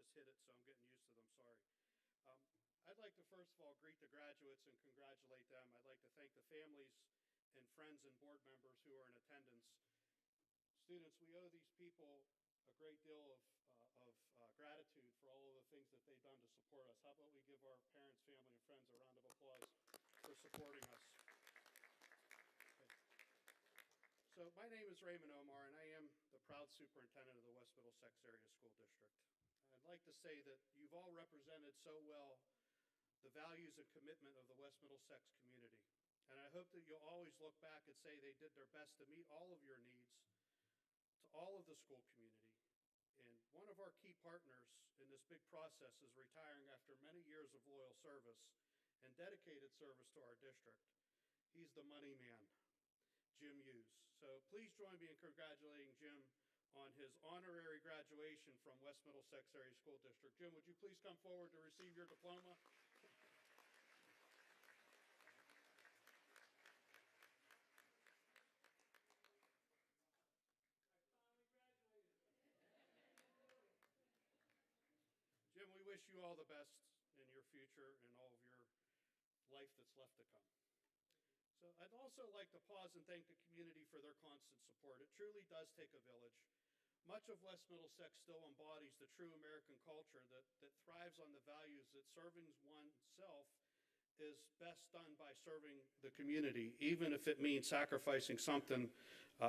just hit it, so I'm getting used to them. Sorry. I'd like to first of all greet the graduates and congratulate them. I'd like to thank the families and friends and board members who are in attendance. Students, we owe these people a great deal of gratitude for all of the things that they've done to support us. How about we give our parents, family, and friends a round of applause for supporting us. Okay. So my name is Raymond Omar, and I am the proud superintendent of the West Middlesex Area School District. I'd like to say that you've all represented so well the values and commitment of the West Middlesex community. And I hope that you'll always look back and say they did their best to meet all of your needs, to all of the school community. And one of our key partners in this big process is retiring after many years of loyal service and dedicated service to our district. He's the money man, Jim Hughes. So please join me in congratulating Jim on his honorary graduation from West Middlesex Area School District. Jim, would you please come forward to receive your diploma? Jim, we wish you all the best in your future and all of your life that's left to come. So I'd also like to pause and thank the community for their constant support. It truly does take a village. Much of West Middlesex still embodies the true American culture that thrives on the values that serving oneself is best done by serving the community, even if it means sacrificing something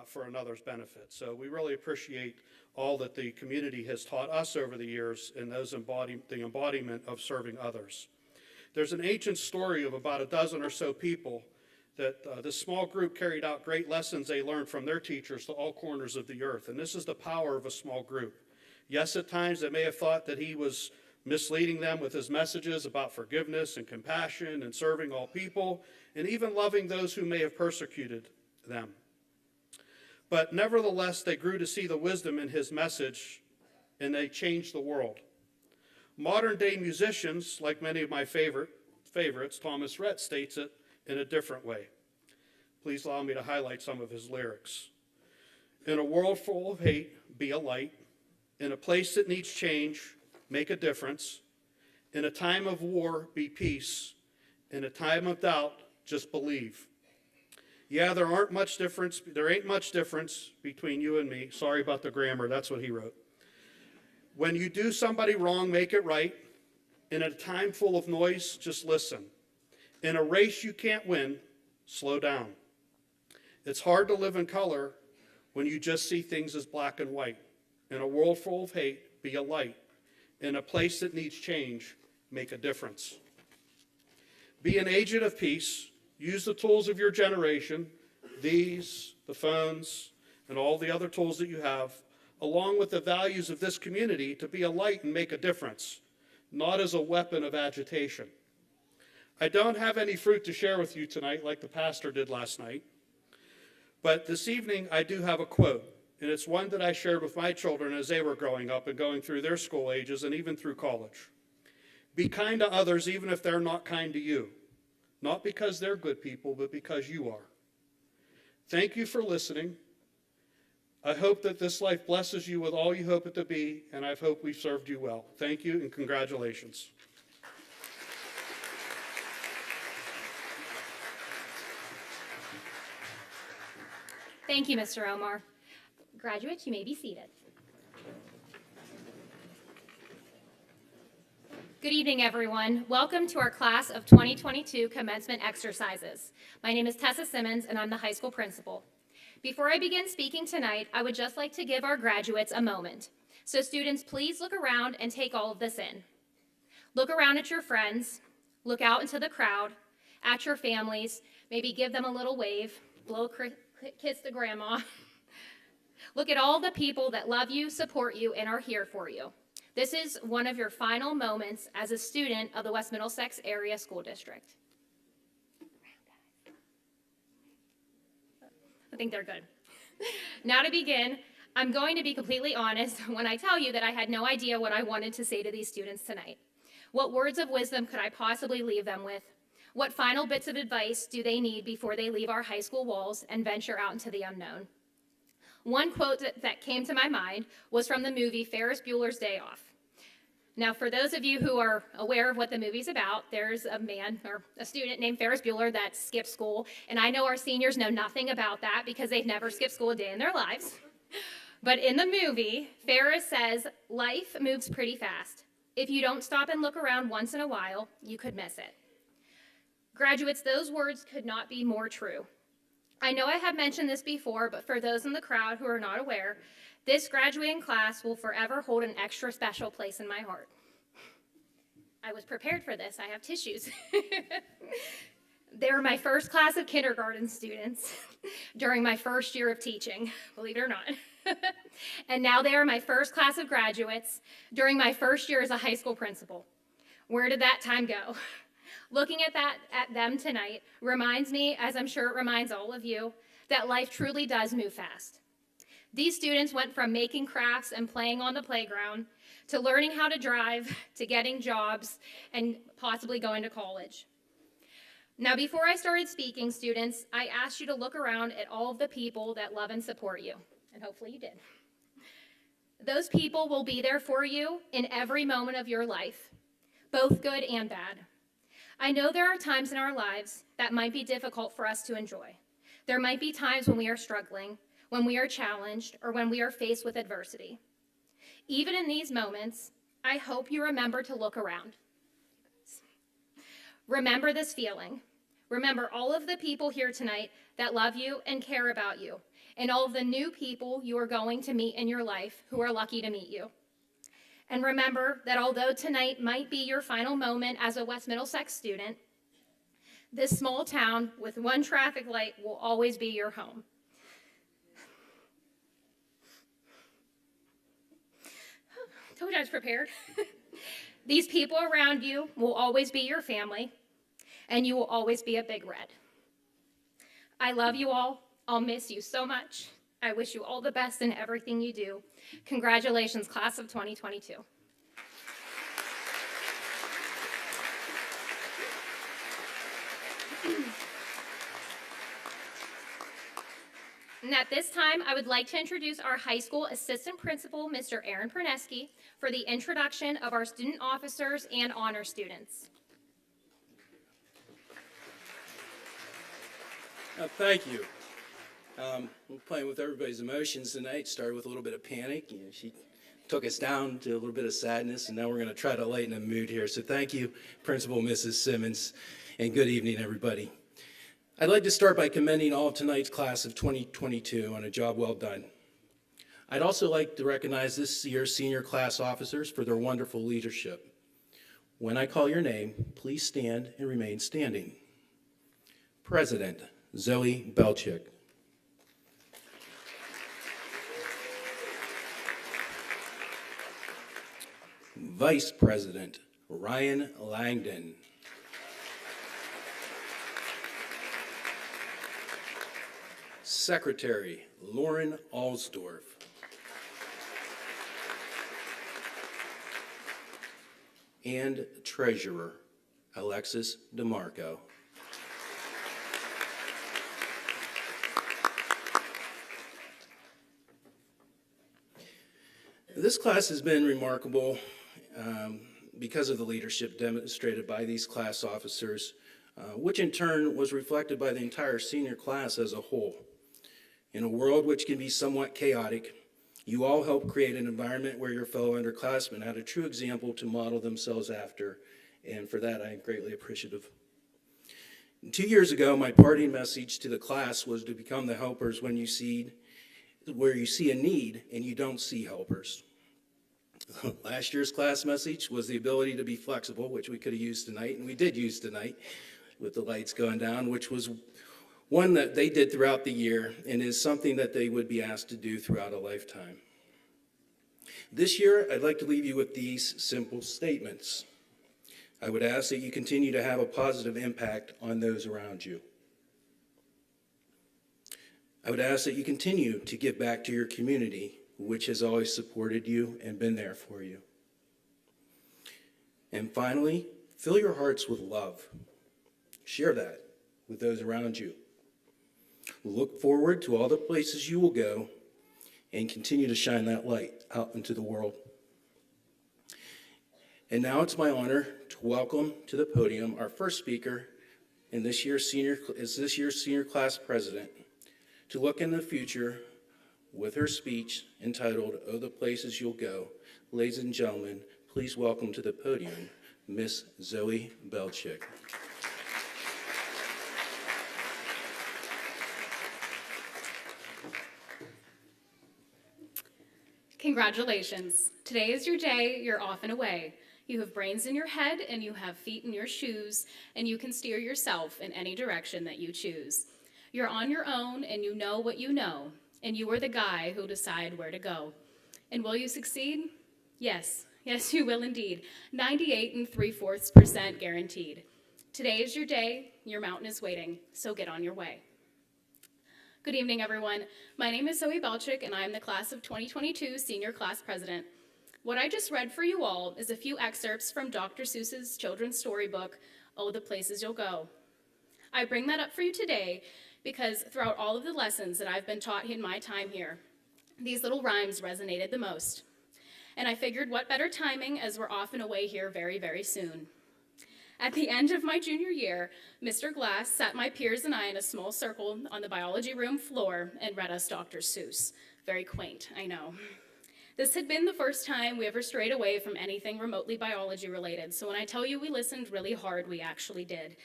for another's benefit. So we really appreciate all that the community has taught us over the years in the embodiment of serving others. There's an ancient story of about a dozen or so people that this small group carried out great lessons they learned from their teachers to all corners of the earth. And this is the power of a small group. Yes, at times they may have thought that he was misleading them with his messages about forgiveness and compassion and serving all people, and even loving those who may have persecuted them. But nevertheless, they grew to see the wisdom in his message, and they changed the world. Modern day musicians, like many of my favorites, Thomas Rhett states it in a different way. Please allow me to highlight some of his lyrics. In a world full of hate, be a light. In a place that needs change, make a difference. In a time of war, be peace. In a time of doubt, just believe. Yeah, there ain't much difference between you and me. Sorry about the grammar, that's what he wrote. When you do somebody wrong, make it right. In a time full of noise, just listen. In a race you can't win, slow down. It's hard to live in color when you just see things as black and white. In a world full of hate, be a light. In a place that needs change, make a difference. Be an agent of peace. Use the tools of your generation, these, the phones, and all the other tools that you have, along with the values of this community to be a light and make a difference, not as a weapon of agitation. I don't have any fruit to share with you tonight like the pastor did last night, but this evening I do have a quote, and it's one that I shared with my children as they were growing up and going through their school ages and even through college. Be kind to others even if they're not kind to you. Not because they're good people, but because you are. Thank you for listening. I hope that this life blesses you with all you hope it to be, and I hope we've served you well. Thank you and congratulations. Thank you, Mr. Omar. Graduates, you may be seated. Good evening, everyone. Welcome to our class of 2022 commencement exercises. My name is Tessa Simmons, and I'm the high school principal. Before I begin speaking tonight, I would just like to give our graduates a moment. So students, please look around and take all of this in. Look around at your friends, look out into the crowd, at your families, maybe give them a little wave, blow a kiss to grandma. Look at all the people that love you, support you, and are here for you. This is one of your final moments as a student of the West Middlesex Area School District. I think they're good. Now to begin, I'm going to be completely honest when I tell you that I had no idea what I wanted to say to these students tonight. What words of wisdom could I possibly leave them with? What final bits of advice do they need before they leave our high school walls and venture out into the unknown? One quote that came to my mind was from the movie Ferris Bueller's Day Off. Now, for those of you who are aware of what the movie's about, there's a man or a student named Ferris Bueller that skipped school. And I know our seniors know nothing about that because they've never skipped school a day in their lives. But in the movie, Ferris says, life moves pretty fast. If you don't stop and look around once in a while, you could miss it. Graduates, those words could not be more true. I know I have mentioned this before, but for those in the crowd who are not aware, this graduating class will forever hold an extra special place in my heart. I was prepared for this. I have tissues. They were my first class of kindergarten students during my first year of teaching, believe it or not. And now they are my first class of graduates during my first year as a high school principal. Where did that time go? Looking at them tonight reminds me, as I'm sure it reminds all of you, that life truly does move fast. These students went from making crafts and playing on the playground to learning how to drive, to getting jobs, and possibly going to college. Now, before I started speaking, students, I asked you to look around at all of the people that love and support you, and hopefully you did. Those people will be there for you in every moment of your life, both good and bad. I know there are times in our lives that might be difficult for us to enjoy. There might be times when we are struggling, when we are challenged, or when we are faced with adversity. Even in these moments, I hope you remember to look around. Remember this feeling. Remember all of the people here tonight that love you and care about you, and all of the new people you are going to meet in your life who are lucky to meet you. And remember that although tonight might be your final moment as a West Middlesex student, this small town with one traffic light will always be your home. Told you I was prepared. These people around you will always be your family, and you will always be a big red. I love you all. I'll miss you so much. I wish you all the best in everything you do. Congratulations, class of 2022. And at this time, I would like to introduce our high school assistant principal, Mr. Aaron Perneski, for the introduction of our student officers and honor students. Thank you. We're playing with everybody's emotions tonight. Started with a little bit of panic. She took us down to a little bit of sadness, and now we're going to try to lighten the mood here. So thank you, Principal Mrs. Simmons, and good evening, everybody. I'd like to start by commending all of tonight's class of 2022 on a job well done. I'd also like to recognize this year's senior class officers for their wonderful leadership. When I call your name, please stand and remain standing. President Zoe Belchick. Vice President Ryan Langdon. Secretary Lauren Alsdorf. And Treasurer Alexis DeMarco. This class has been remarkable because of the leadership demonstrated by these class officers, which in turn was reflected by the entire senior class as a whole. In a world which can be somewhat chaotic, you all helped create an environment where your fellow underclassmen had a true example to model themselves after, and for that I am greatly appreciative. 2 years ago, my parting message to the class was to become the helpers where you see a need and you don't see helpers. Last year's class message was the ability to be flexible, which we could have used tonight, and we did use tonight with the lights going down, which was one that they did throughout the year and is something that they would be asked to do throughout a lifetime. This year, I'd like to leave you with these simple statements. I would ask that you continue to have a positive impact on those around you. I would ask that you continue to give back to your community, which has always supported you and been there for you. And finally, fill your hearts with love. Share that with those around you. Look forward to all the places you will go and continue to shine that light out into the world. And now it's my honor to welcome to the podium our first speaker in this year's senior class president to look in the future with her speech entitled, "Oh, the Places You'll Go." Ladies and gentlemen, please welcome to the podium, Miss Zoe Belchick. Congratulations. Today is your day. You're off and away. You have brains in your head and you have feet in your shoes, and you can steer yourself in any direction that you choose. You're on your own and you know what you know, and you are the guy who'll decide where to go. And will you succeed? Yes. Yes, you will indeed. 98 3/4% guaranteed. Today is your day. Your mountain is waiting, so get on your way. Good evening, everyone. My name is Zoe Belchick, and I am the class of 2022 senior class president. What I just read for you all is a few excerpts from Dr. Seuss's children's storybook, "Oh, the Places You'll Go." I bring that up for you today because throughout all of the lessons that I've been taught in my time here, these little rhymes resonated the most. And I figured what better timing as we're off and away here very, very soon. At the end of my junior year, Mr. Glass sat my peers and I in a small circle on the biology room floor and read us Dr. Seuss. Very quaint, I know. This had been the first time we ever strayed away from anything remotely biology related, so when I tell you we listened really hard, we actually did.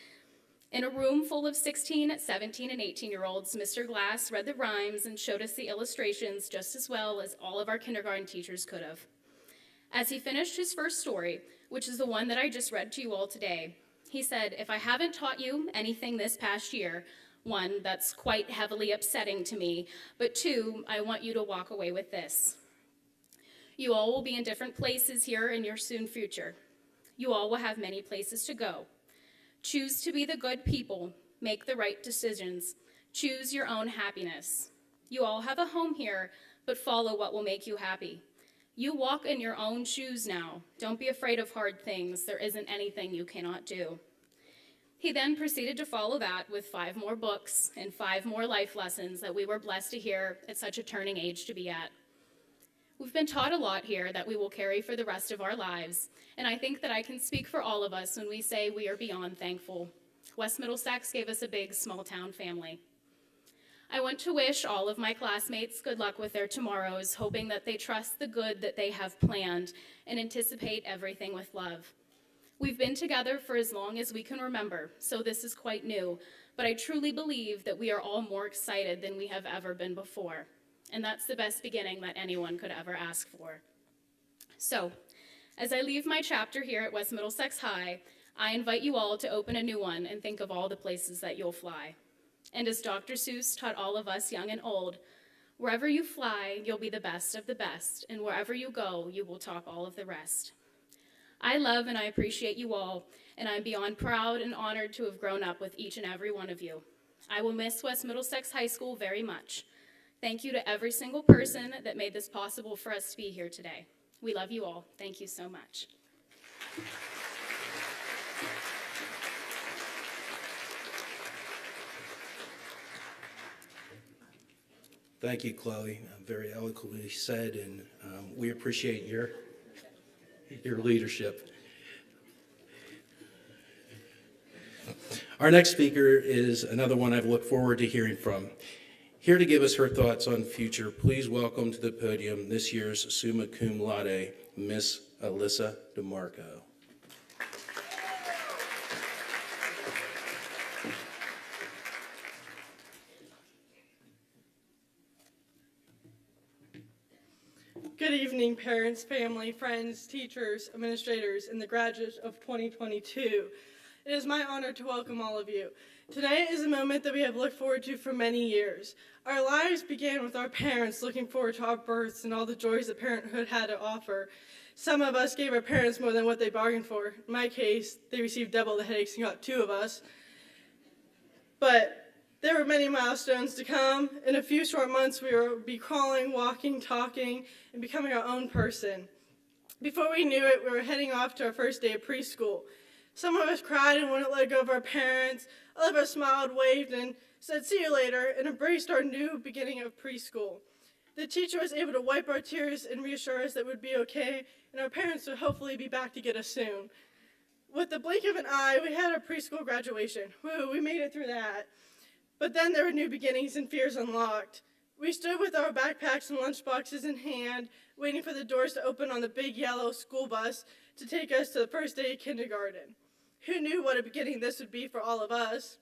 In a room full of 16, 17, and 18-year-olds, Mr. Glass read the rhymes and showed us the illustrations just as well as all of our kindergarten teachers could have. As he finished his first story, which is the one that I just read to you all today, he said, "If I haven't taught you anything this past year, one, that's quite heavily upsetting to me, but two, I want you to walk away with this. You all will be in different places here in your soon future. You all will have many places to go. Choose to be the good people, make the right decisions, choose your own happiness. You all have a home here, but follow what will make you happy. You walk in your own shoes now. Don't be afraid of hard things. There isn't anything you cannot do." He then proceeded to follow that with 5 more books and 5 more life lessons that we were blessed to hear at such a turning age to be at. We've been taught a lot here that we will carry for the rest of our lives, and I think that I can speak for all of us when we say we are beyond thankful. West Middlesex gave us a big small-town family. I want to wish all of my classmates good luck with their tomorrows, hoping that they trust the good that they have planned and anticipate everything with love. We've been together for as long as we can remember, so this is quite new, but I truly believe that we are all more excited than we have ever been before, and that's the best beginning that anyone could ever ask for. So, as I leave my chapter here at West Middlesex High, I invite you all to open a new one and think of all the places that you'll fly. And as Dr. Seuss taught all of us, young and old, wherever you fly, you'll be the best of the best, and wherever you go, you will top all of the rest. I love and I appreciate you all, and I'm beyond proud and honored to have grown up with each and every one of you. I will miss West Middlesex High School very much. Thank you to every single person that made this possible for us to be here today. We love you all. Thank you so much. Thank you, Chloe. Very eloquently said, and we appreciate your leadership. Our next speaker is another one I've looked forward to hearing from. Here to give us her thoughts on the future, please welcome to the podium this year's summa cum laude, Miss Alyssa DeMarco. Good evening, parents, family, friends, teachers, administrators, and the graduates of 2022. It is my honor to welcome all of you. Today is a moment that we have looked forward to for many years. Our lives began with our parents looking forward to our births and all the joys that parenthood had to offer. Some of us gave our parents more than what they bargained for. In my case, they received double the headaches and got 2 of us. But there were many milestones to come. In a few short months, we will be crawling, walking, talking, and becoming our own person. Before we knew it, we were heading off to our first day of preschool. Some of us cried and wouldn't let go of our parents. All of us smiled, waved, and said, "See you later," and embraced our new beginning of preschool. The teacher was able to wipe our tears and reassure us that it would be okay, and our parents would hopefully be back to get us soon. With the blink of an eye, we had our preschool graduation. Woo, we made it through that. But then there were new beginnings and fears unlocked. We stood with our backpacks and lunchboxes in hand, waiting for the doors to open on the big yellow school bus to take us to the first day of kindergarten. Who knew what a beginning this would be for all of us?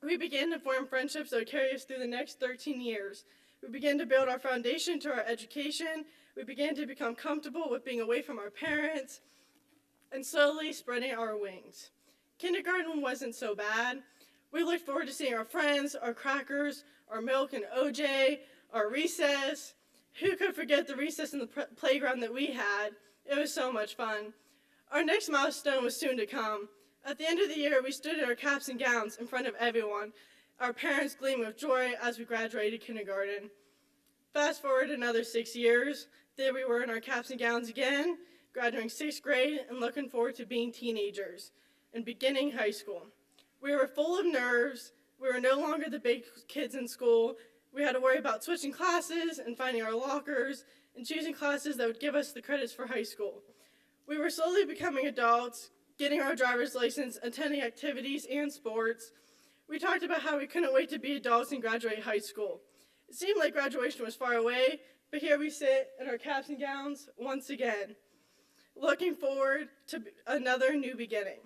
We began to form friendships that would carry us through the next 13 years. We began to build our foundation to our education. We began to become comfortable with being away from our parents and slowly spreading our wings. Kindergarten wasn't so bad. We looked forward to seeing our friends, our crackers, our milk and OJ, our recess. Who could forget the recess in the playground that we had? It was so much fun. Our next milestone was soon to come. At the end of the year, we stood in our caps and gowns in front of everyone, our parents gleaming with joy as we graduated kindergarten. Fast forward another 6 years, there we were in our caps and gowns again, graduating 6th grade and looking forward to being teenagers and beginning high school. We were full of nerves. We were no longer the big kids in school. We had to worry about switching classes and finding our lockers and choosing classes that would give us the credits for high school. We were slowly becoming adults, getting our driver's license, attending activities and sports. We talked about how we couldn't wait to be adults and graduate high school. It seemed like graduation was far away, but here we sit in our caps and gowns once again, looking forward to another new beginning.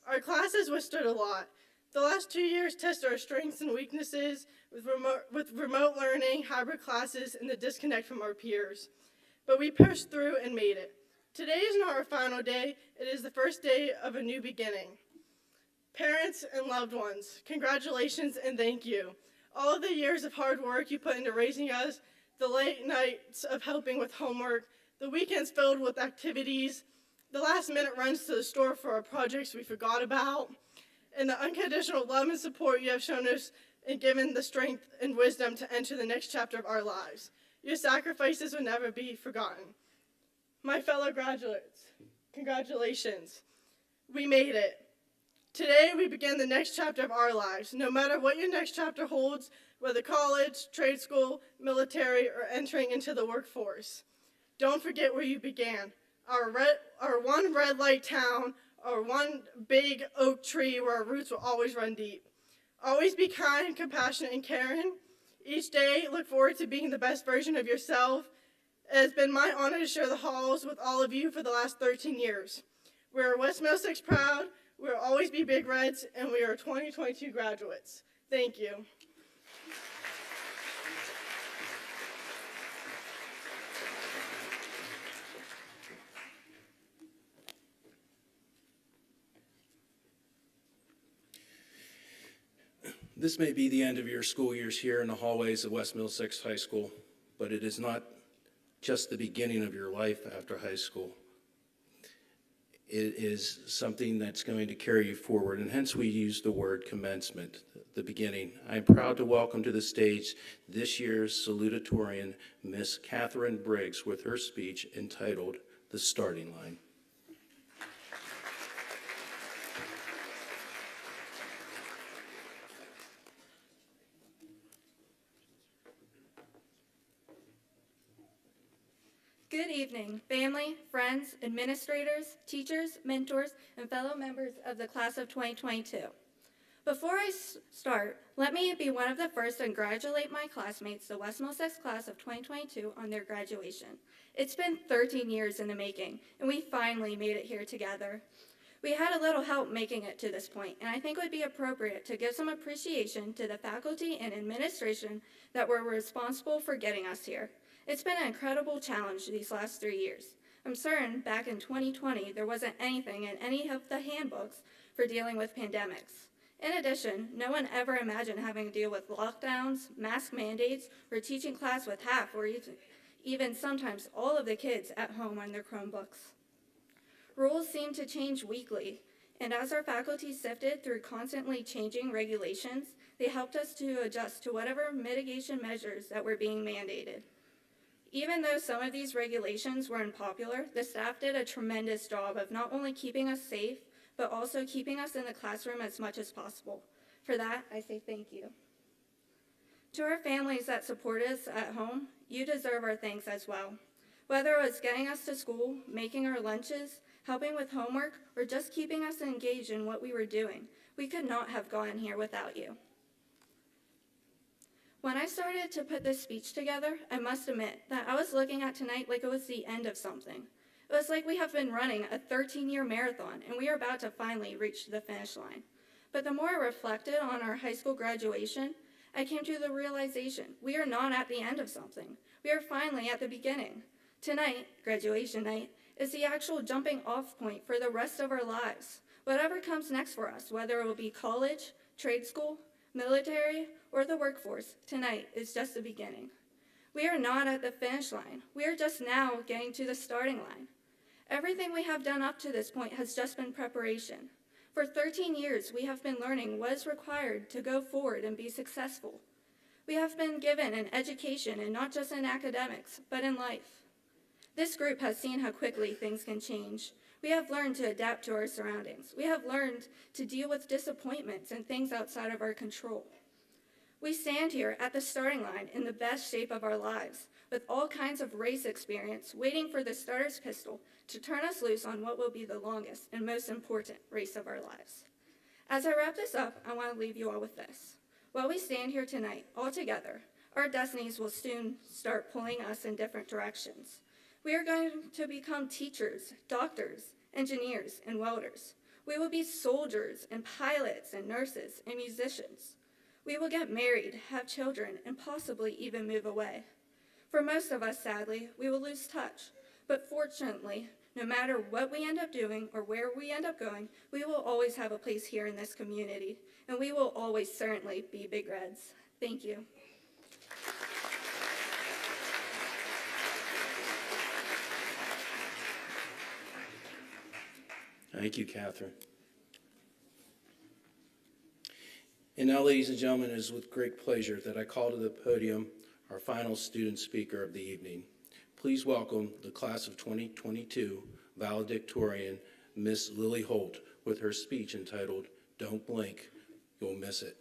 Our classes withstood a lot. The last 2 years tested our strengths and weaknesses with remote learning, hybrid classes, and the disconnect from our peers. But we pushed through and made it. Today is not our final day. It is the first day of a new beginning. Parents and loved ones, congratulations and thank you. All of the years of hard work you put into raising us, the late nights of helping with homework, the weekends filled with activities, the last minute runs to the store for our projects we forgot about, and the unconditional love and support you have shown us and given the strength and wisdom to enter the next chapter of our lives. Your sacrifices will never be forgotten. My fellow graduates, congratulations. We made it. Today we begin the next chapter of our lives. No matter what your next chapter holds, whether college, trade school, military, or entering into the workforce, don't forget where you began. Our one red light town, our one big oak tree where our roots will always run deep. Always be kind, compassionate, and caring. Each day, look forward to being the best version of yourself. It has been my honor to share the halls with all of you for the last 13 years. We're West Middlesex proud, we'll always be Big Reds, and we are 2022 graduates. Thank you. This may be the end of your school years here in the hallways of West Middlesex High School, but it is not just the beginning of your life after high school. It is something that's going to carry you forward, and hence we use the word commencement, the beginning. I'm proud to welcome to the stage this year's salutatorian, Miss Catherine Briggs, with her speech entitled, "The Starting Line." Good evening, family, friends, administrators, teachers, mentors, and fellow members of the class of 2022. Before I start, let me be one of the first to congratulate my classmates, the West Middlesex class of 2022, on their graduation. It's been 13 years in the making, and we finally made it here together. We had a little help making it to this point, and I think it would be appropriate to give some appreciation to the faculty and administration that were responsible for getting us here. It's been an incredible challenge these last 3 years. I'm certain back in 2020, there wasn't anything in any of the handbooks for dealing with pandemics. In addition, no one ever imagined having to deal with lockdowns, mask mandates, or teaching class with half or even sometimes all of the kids at home on their Chromebooks. Rules seem to change weekly, and as our faculty sifted through constantly changing regulations, they helped us to adjust to whatever mitigation measures that were being mandated. Even though some of these regulations were unpopular, the staff did a tremendous job of not only keeping us safe, but also keeping us in the classroom as much as possible. For that, I say thank you. To our families that support us at home, you deserve our thanks as well. Whether it was getting us to school, making our lunches, helping with homework, or just keeping us engaged in what we were doing, we could not have gotten here without you. When I started to put this speech together, I must admit that I was looking at tonight like it was the end of something. It was like we have been running a 13-year marathon and we are about to finally reach the finish line. But the more I reflected on our high school graduation, I came to the realization we are not at the end of something. We are finally at the beginning. Tonight, graduation night, is the actual jumping off point for the rest of our lives. Whatever comes next for us, whether it will be college, trade school, military, or the workforce, tonight is just the beginning. We are not at the finish line. We are just now getting to the starting line. Everything we have done up to this point has just been preparation. For 13 years, we have been learning what is required to go forward and be successful. We have been given an education, and not just in academics, but in life. This group has seen how quickly things can change. We have learned to adapt to our surroundings. We have learned to deal with disappointments and things outside of our control. We stand here at the starting line in the best shape of our lives, with all kinds of race experience, waiting for the starter's pistol to turn us loose on what will be the longest and most important race of our lives. As I wrap this up, I want to leave you all with this. While we stand here tonight, all together, our destinies will soon start pulling us in different directions. We are going to become teachers, doctors, engineers, and welders. We will be soldiers and pilots and nurses and musicians. We will get married, have children, and possibly even move away. For most of us, sadly, we will lose touch. But fortunately, no matter what we end up doing or where we end up going, we will always have a place here in this community, and we will always certainly be Big Reds. Thank you. Thank you, Catherine. And now, ladies and gentlemen, it is with great pleasure that I call to the podium our final student speaker of the evening. Please welcome the class of 2022 valedictorian, Miss Lily Holt, with her speech entitled, "Don't Blink, You'll Miss It."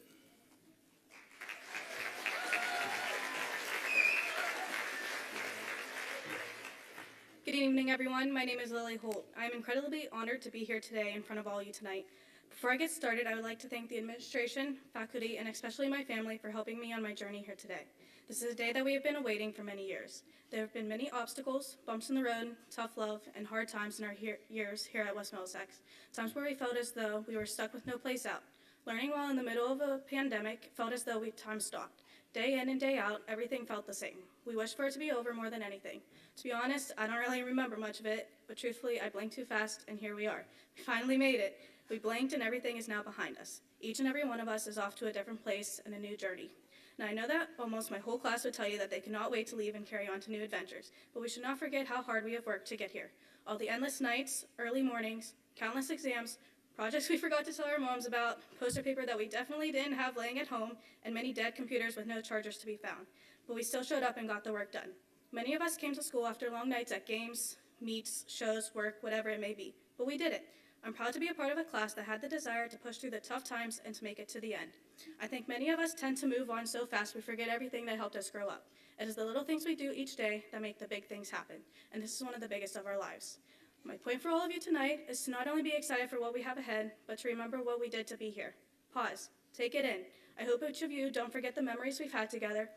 Good evening, everyone. My name is Lily Holt. I am incredibly honored to be here today in front of all you tonight. Before I get started, I would like to thank the administration, faculty, and especially my family for helping me on my journey here today. This is a day that we have been awaiting for many years. There have been many obstacles, bumps in the road, tough love, and hard times in our years here at West Middlesex. Times where we felt as though we were stuck with no place out. Learning while in the middle of a pandemic felt as though time stopped. Day in and day out, everything felt the same. We wished for it to be over more than anything. To be honest, I don't really remember much of it, but truthfully, I blinked too fast, and here we are. We finally made it. We blinked, and everything is now behind us. Each and every one of us is off to a different place and a new journey. Now, I know that almost my whole class would tell you that they cannot wait to leave and carry on to new adventures, but we should not forget how hard we have worked to get here. All the endless nights, early mornings, countless exams, projects we forgot to tell our moms about, poster paper that we definitely didn't have laying at home, and many dead computers with no chargers to be found. But we still showed up and got the work done. Many of us came to school after long nights at games, meets, shows, work, whatever it may be. But we did it. I'm proud to be a part of a class that had the desire to push through the tough times and to make it to the end. I think many of us tend to move on so fast we forget everything that helped us grow up. It is the little things we do each day that make the big things happen, and this is one of the biggest of our lives. My point for all of you tonight is to not only be excited for what we have ahead, but to remember what we did to be here. Pause. Take it in. I hope each of you don't forget the memories we've had together.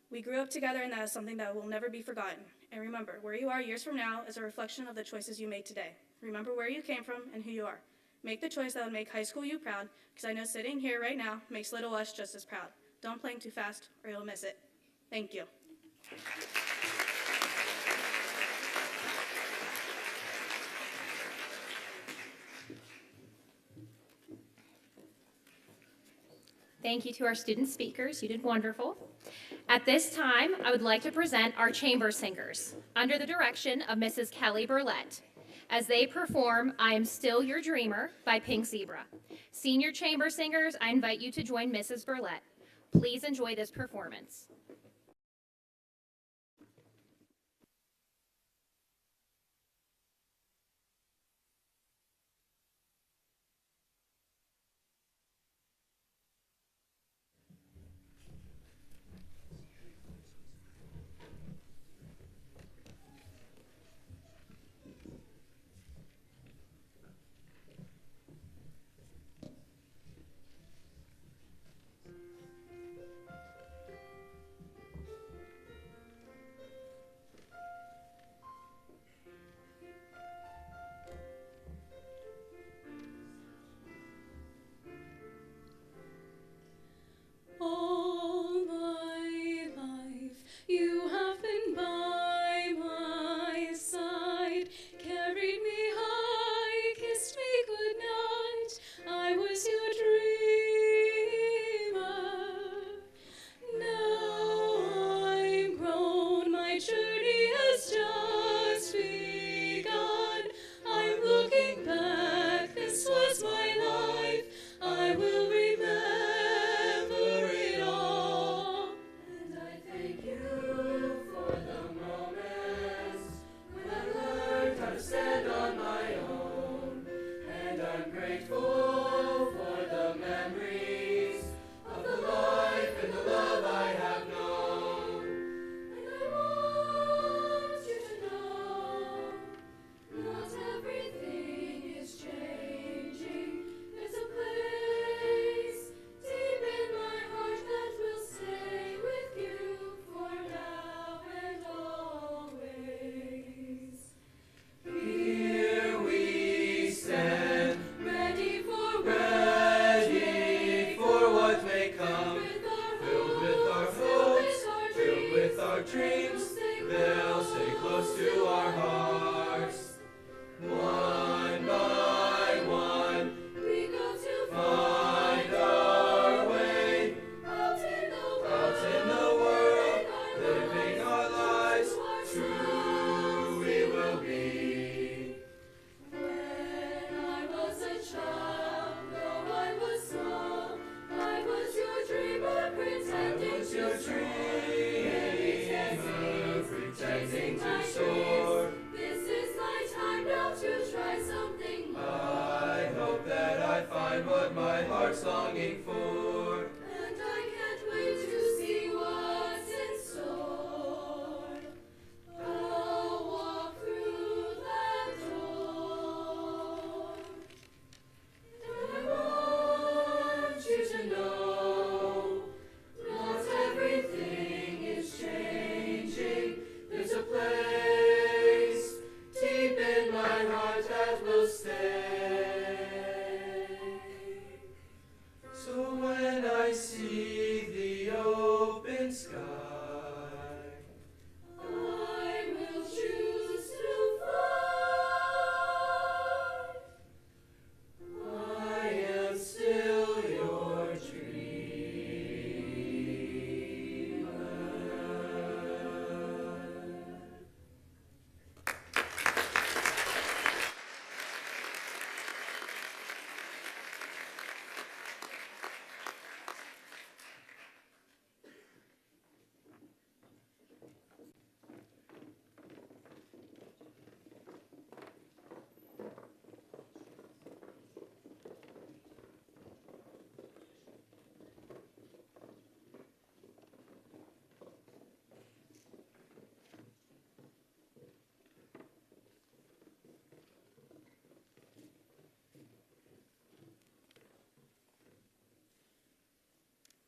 We grew up together, and that is something that will never be forgotten. And remember, where you are years from now is a reflection of the choices you made today. Remember where you came from and who you are. Make the choice that would make high school you proud, because I know sitting here right now makes little us just as proud. Don't blink too fast, or you'll miss it. Thank you. Thank you to our student speakers. You did wonderful. At this time, I would like to present our chamber singers under the direction of Mrs. Kelly Burlett as they perform I Am Still Your Dreamer by Pink Zebra. Senior chamber singers, I invite you to join Mrs. Burlett. Please enjoy this performance. our dreams, they'll stay close to our hearts. One by one, we go to find our way out in the world, living our lives, true we will be. When I was a child, though I was small, I was your dreamer, pretending to soar. This is my time now to try something more. I hope that I find what my heart's longing for. And I can't wait to see what's in store. I'll walk through that door. And I want you to know, not everything is changing. There's a place deep in my heart that will stay. So when I see the open sky, I will choose to fly. I am still your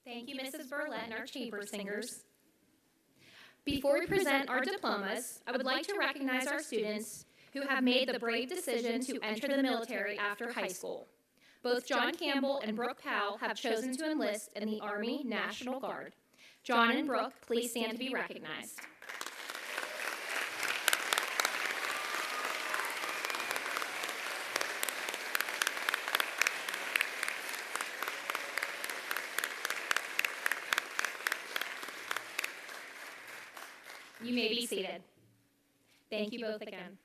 Thank you, Mrs. Burlett and our chamber singers. Before we present our diplomas, I would like to recognize our students who have made the brave decision to enter the military after high school. Both John Campbell and Brooke Powell have chosen to enlist in the Army National Guard. John and Brooke, please stand to be recognized. You may be seated. Thank you both again.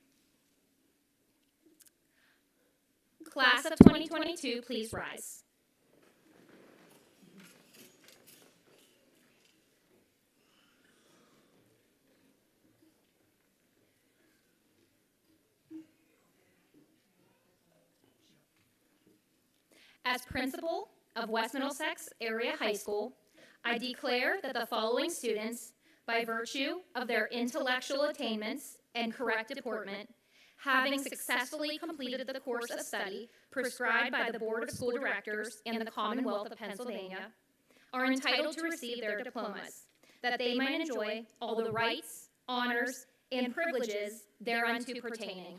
Class of 2022, please rise. As principal of West Middlesex Area High School, I declare that the following students, by virtue of their intellectual attainments and correct deportment, having successfully completed the course of study prescribed by the Board of School Directors and the Commonwealth of Pennsylvania, are entitled to receive their diplomas, that they might enjoy all the rights, honors, and privileges thereunto pertaining.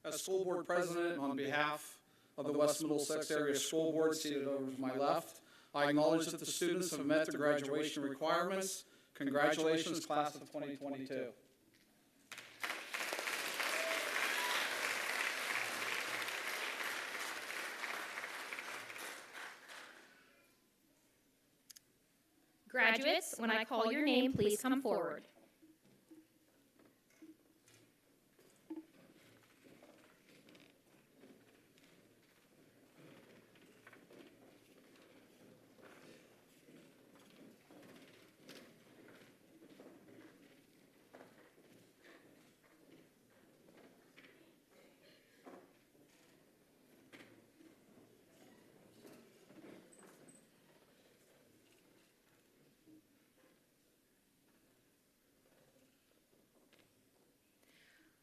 As school board president, on behalf of the West Middlesex Area School Board seated over to my left, I acknowledge that the students have met the graduation requirements. Congratulations, class of 2022. Graduates, when I call your name, please come forward.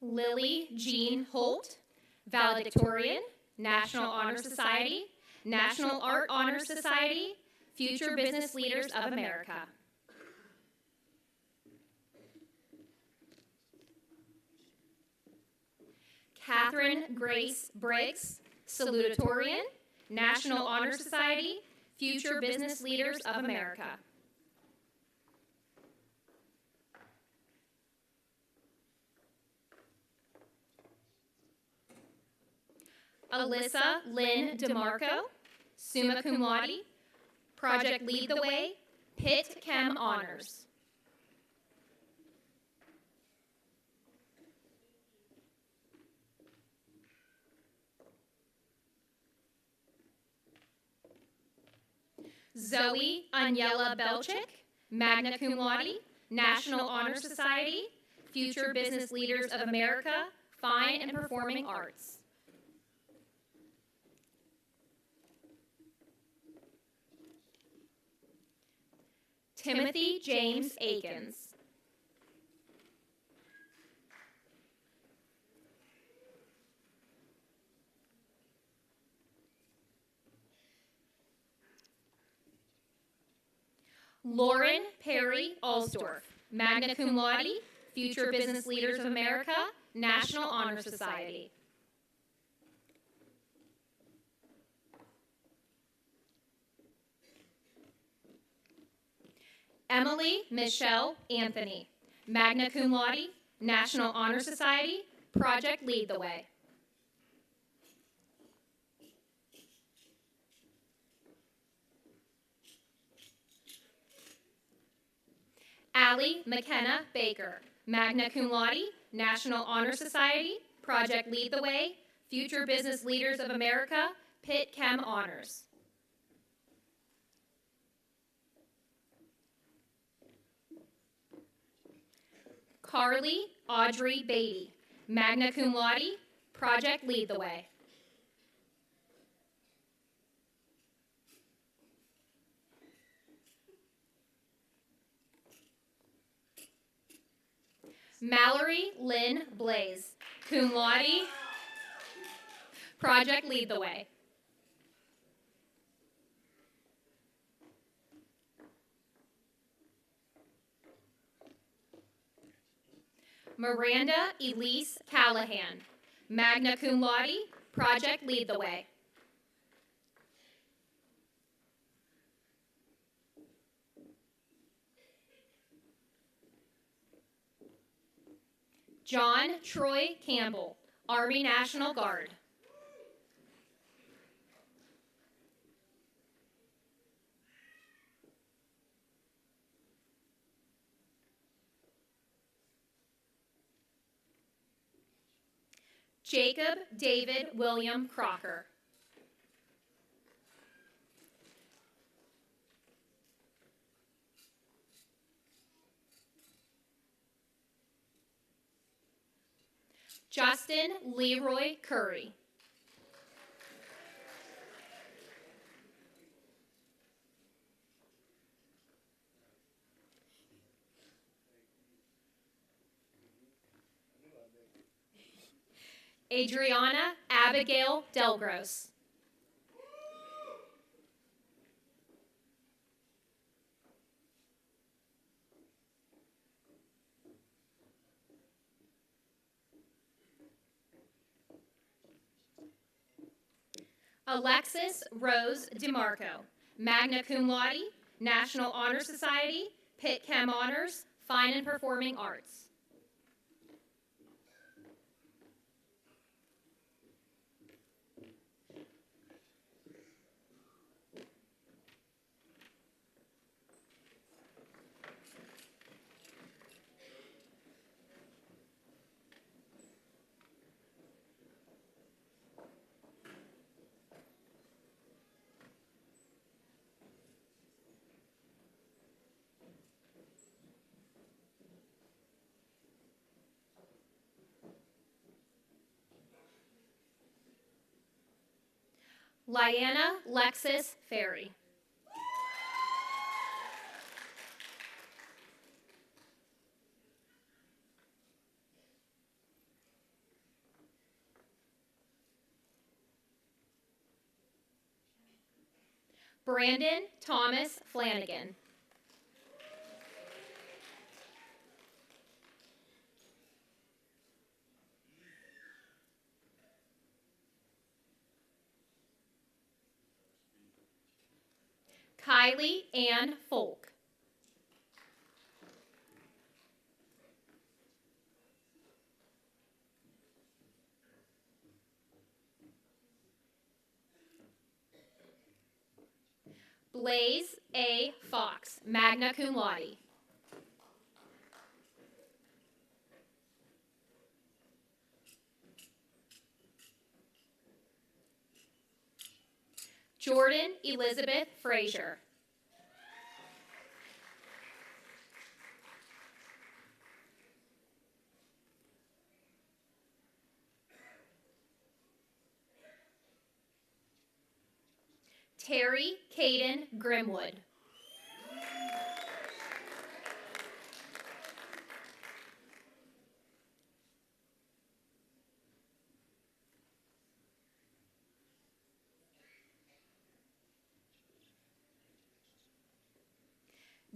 Lily Jean Holt, valedictorian, National Honor Society, National Art Honor Society, Future Business Leaders of America. Catherine Grace Briggs, salutatorian, National Honor Society, future business leaders of America. Alyssa Lynn DeMarco, summa cum laude, Project Lead the Way, Pitt Chem Honors. Zoe Aniela Belchick, magna cum laude, National Honor Society, Future Business Leaders of America, Fine and Performing Arts. Timothy James Akins. Lauren Perry Alsdorf, magna cum laude, Future Business Leaders of America, National Honor Society. Emily Michelle Anthony, magna cum laude, National Honor Society, Project Lead the Way. Allie McKenna Baker, magna cum laude, National Honor Society, Project Lead the Way, Future Business Leaders of America, Pitt Chem Honors. Carly Audrey Beatty, magna cum laude, Project Lead the Way. Mallory Lynn Blaze, cum laude, Project Lead the Way. Miranda Elise Callahan, magna cum laude, Project Lead the Way. John Troy Campbell, Army National Guard. Jacob David William Crocker. Justin Leroy Curry. Adriana Abigail Delgros. Alexis Rose DeMarco, magna cum laude, National Honor Society, Pitt Chem Honors, Fine and Performing Arts. Lyanna Lexis Ferry. Brandon Thomas Flanagan. Kylie Ann Folk. Blaze A. Fox, magna cum laude. Jordan Elizabeth Frazier. Terry Caden Grimwood.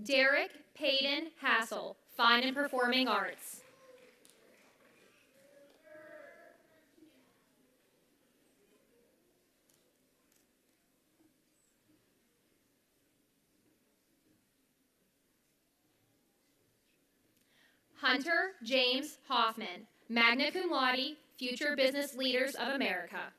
Derek Payton Hassel, Fine and Performing Arts. Hunter James Hoffman, magna cum laude, Future Business Leaders of America.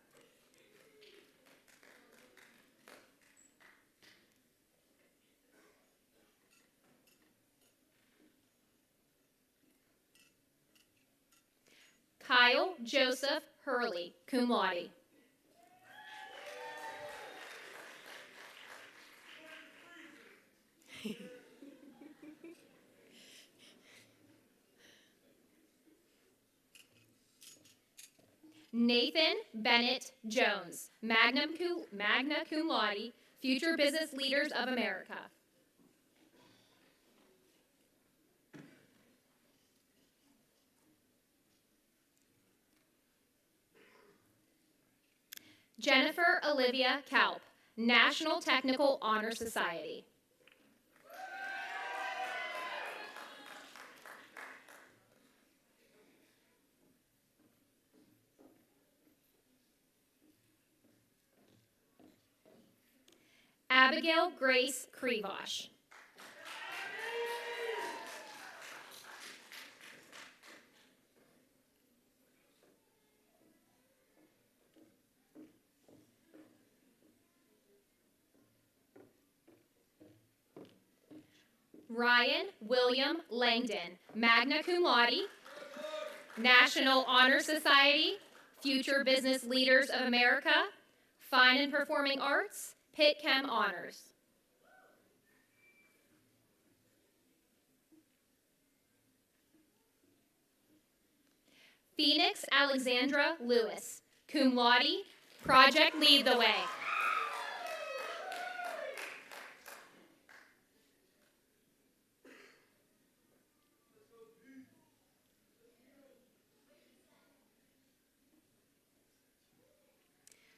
Kyle Joseph Hurley, cum laude. Nathan Bennett Jones, magna cum laude, Future Business Leaders of America. Jennifer Olivia Kalp, National Technical Honor Society. Abigail Grace Krivosh. Ryan William Langdon, magna cum laude, National Honor Society, Future Business Leaders of America, Fine and Performing Arts, Pitt Chem Honors. Phoenix Alexandra Lewis, cum laude, Project Lead the Way.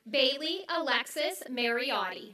Bailey Alexis Mariotti.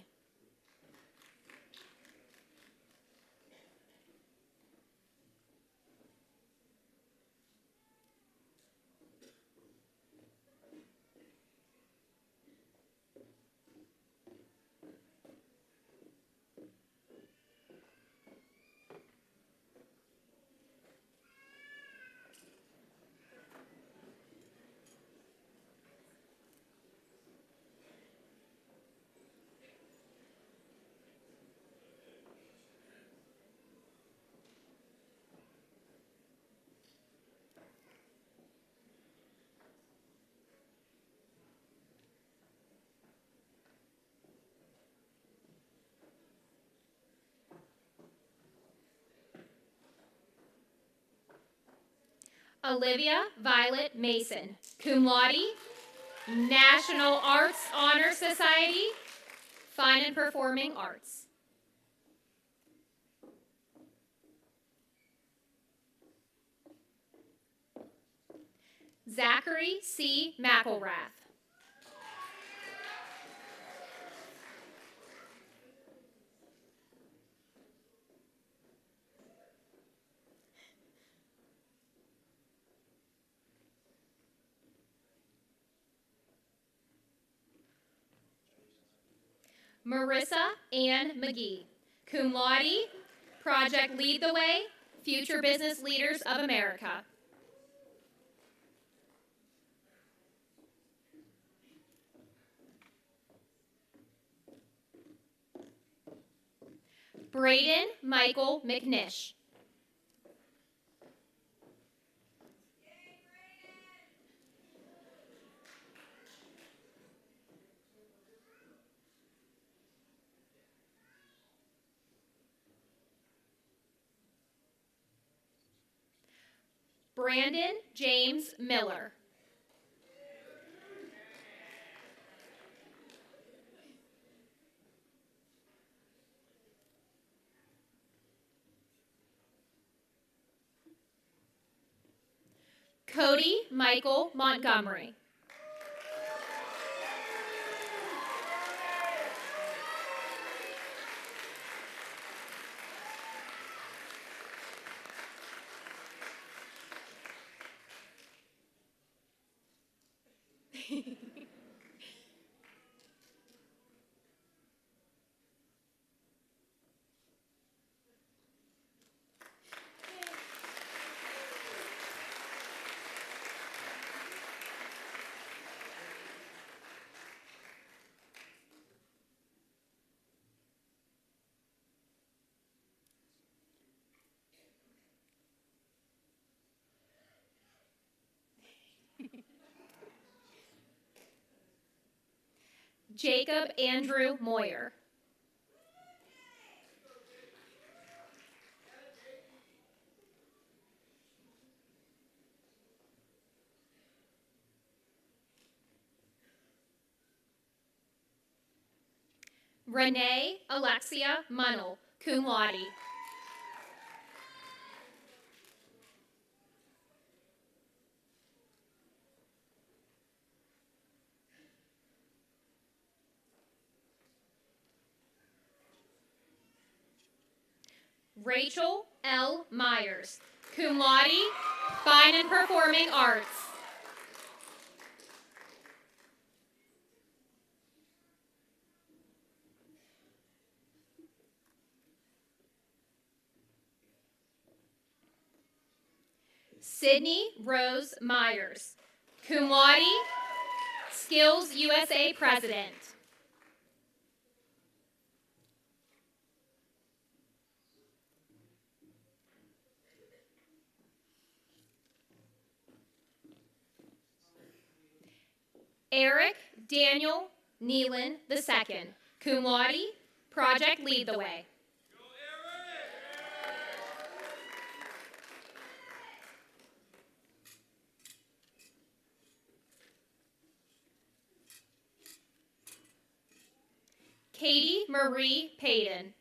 Olivia Violet Mason, cum laude, National Arts Honor Society, Fine and Performing Arts. Zachary C. McElrath. Marissa Ann McGee, cum laude, Project Lead the Way, Future Business Leaders of America. Braden Michael McNish. Brandon James Miller. Cody Michael Montgomery. Jacob Andrew Moyer. Renee Alexia Munnell, cum laude. Rachel L. Myers, cum laude, Fine and Performing Arts. Sydney Rose Myers, cum laude, Skills USA President. Eric Daniel Nealon II, cum laude, Project Lead the Way. Katie Marie Payton.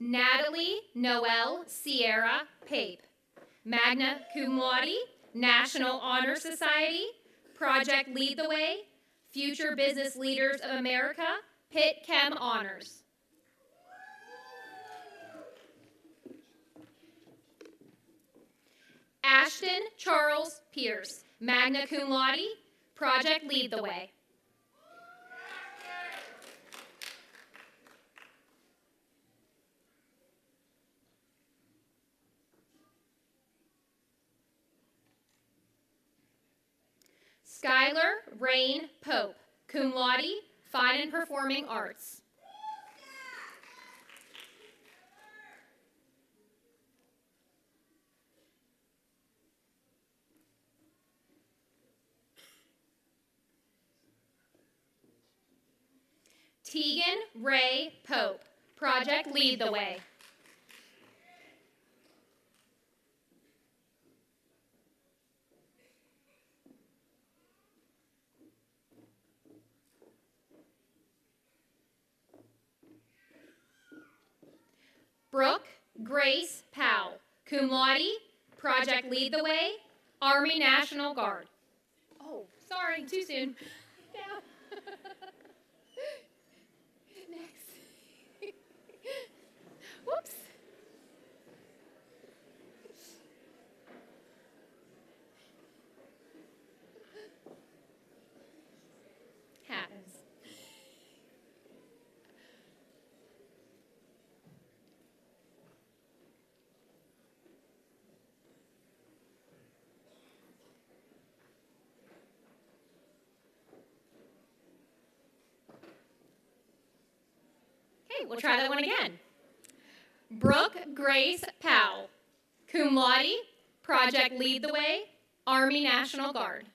Natalie Noel Sierra Pape, magna cum laude, National Honor Society, Project Lead the Way, Future Business Leaders of America, Pitt Chem Honors. Ashton Charles Pierce, magna cum laude, Project Lead the Way. Skylar Rain Pope, cum laude, Fine and Performing Arts. Tegan Ray Pope, Project Lead the Way. Brooke Grace Powell, cum laude, Project Lead the Way, Army National Guard. Oh, sorry, too soon. Down. Next. right, we'll try that one again. Brooke Grace Powell, cum laude, Project Lead the Way, Army National Guard.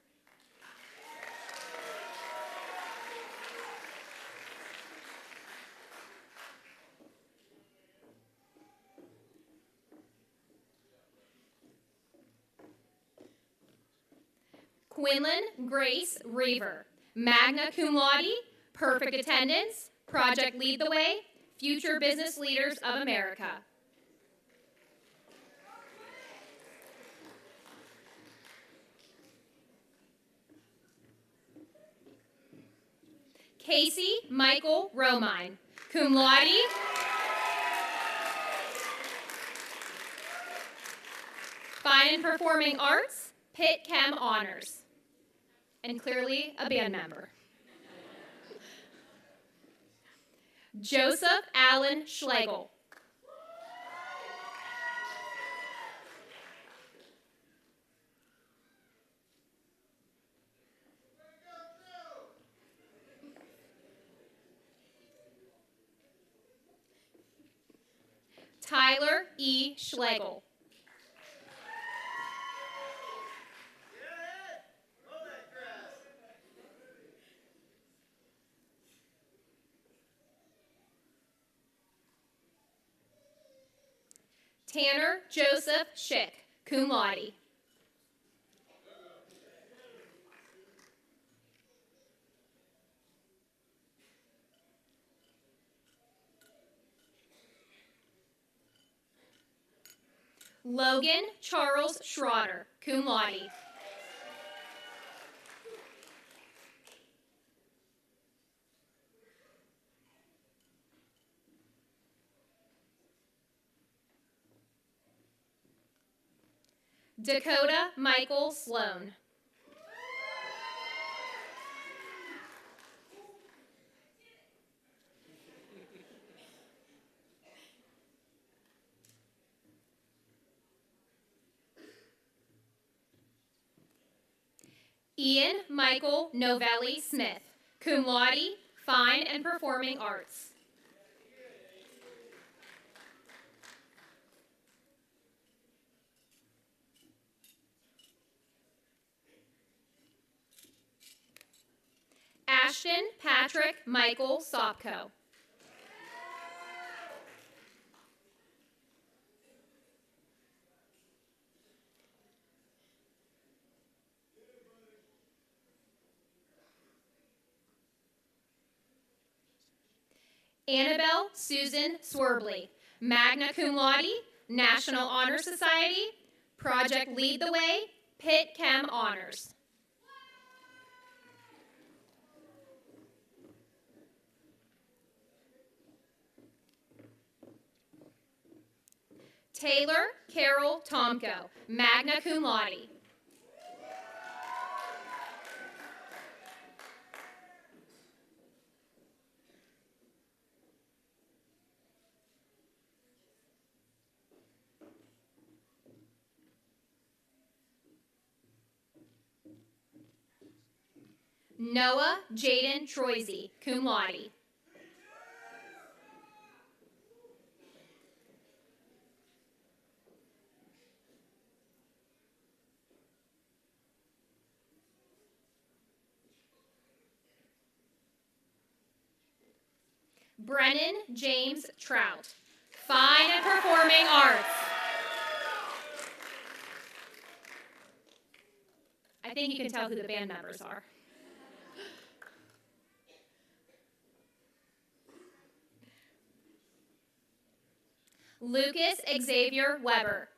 Quinlan Grace Reaver, magna cum laude, perfect attendance, Project Lead the Way, Future Business Leaders of America. Casey Michael Romine, cum laude, Fine and Performing Arts, Pitt Chem Honors, and clearly a band member. Joseph Allen Schlegel. Tyler E. Schlegel. Tanner Joseph Schick, cum laude. Logan Charles Schroeder, cum laude. Dakota Michael Sloan. Ian Michael Novelli Smith, cum laude, Fine and Performing Arts. Ashton Patrick Michael Sopko. Annabelle Susan Swerbley, magna cum laude, National Honor Society, Project Lead the Way, Pitt Chem Honors. Taylor Carol Tomko, magna cum laude. Noah Jaden Troisy, cum laude. Brennan James Trout, Fine and Performing Arts. I think you can tell who the band members are. Lucas Xavier Weber.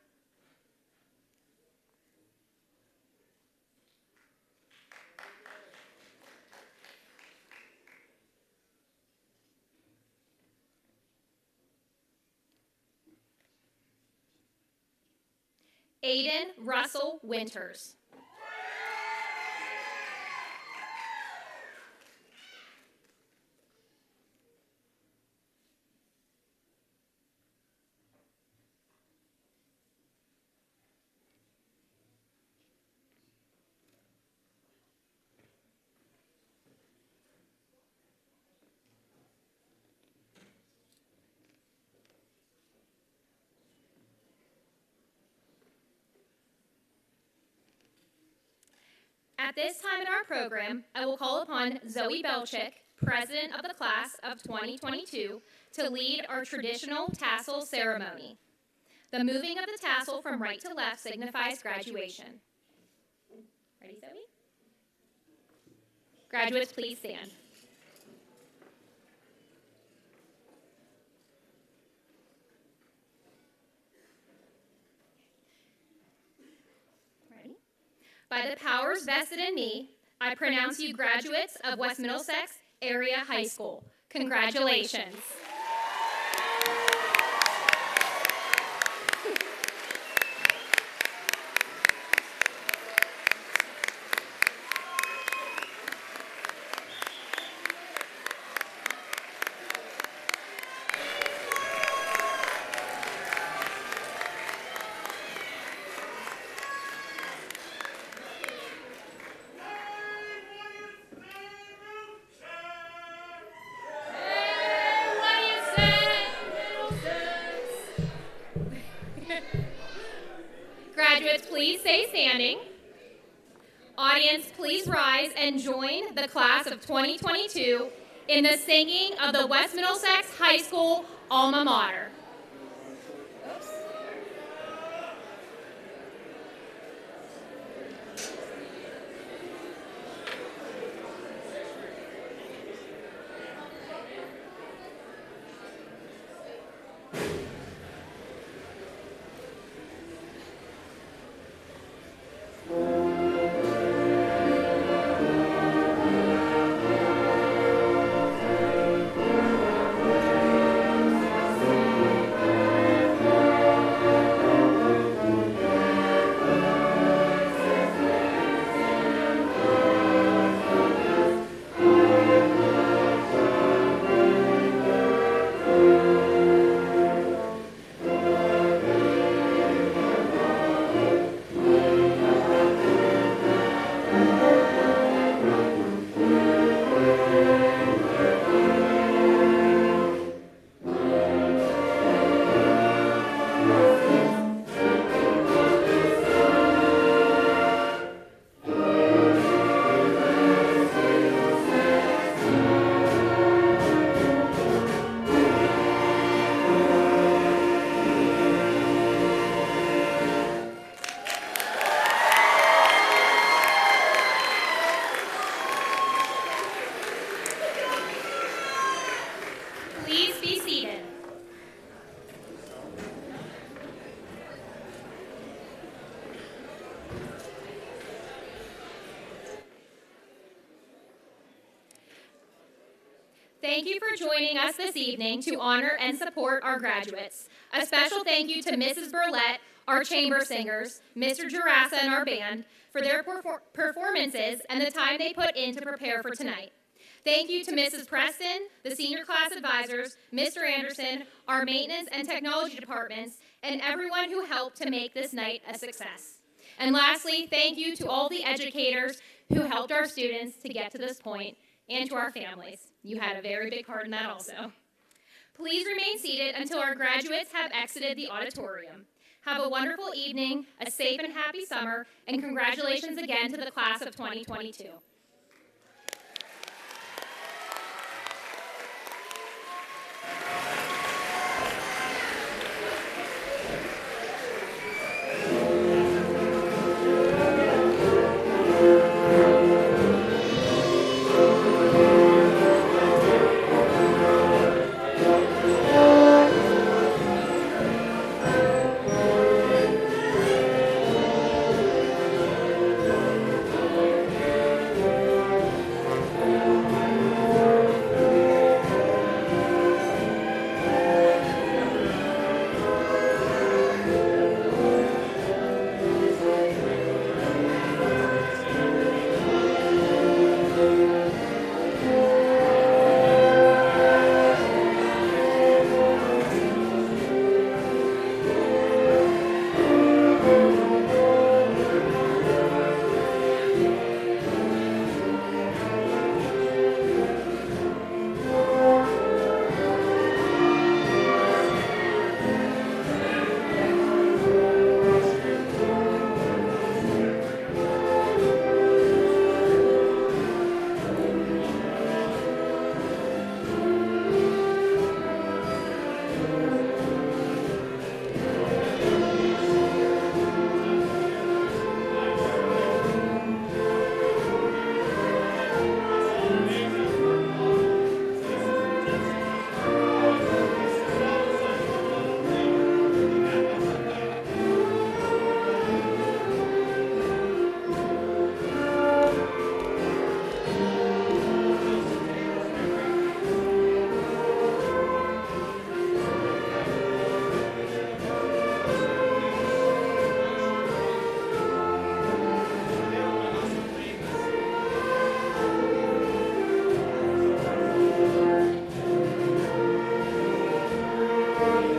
Aiden Russell Winters. At this time in our program, I will call upon Zoe Belchick, President of the Class of 2022, to lead our traditional tassel ceremony. The moving of the tassel from right to left signifies graduation. Ready, Zoe? Graduates, please stand. Ready? By the powers vested in me, I pronounce you graduates of West Middlesex Area High School. Congratulations. Graduates, please stay standing. Audience, please rise and join the class of 2022 in the singing of the West Middlesex High School alma mater. Please be seated. Thank you for joining us this evening to honor and support our graduates. A special thank you to Mrs. Burlett, our chamber singers, Mr. Jurassa, and our band for their performances and the time they put in to prepare for tonight. Thank you to Mrs. Preston, the senior class advisors, Mr. Anderson, our maintenance and technology departments, and everyone who helped to make this night a success. And lastly, thank you to all the educators who helped our students to get to this point, and to our families. You had a very big part in that also. Please remain seated until our graduates have exited the auditorium. Have a wonderful evening, a safe and happy summer, and congratulations again to the class of 2022. Amen.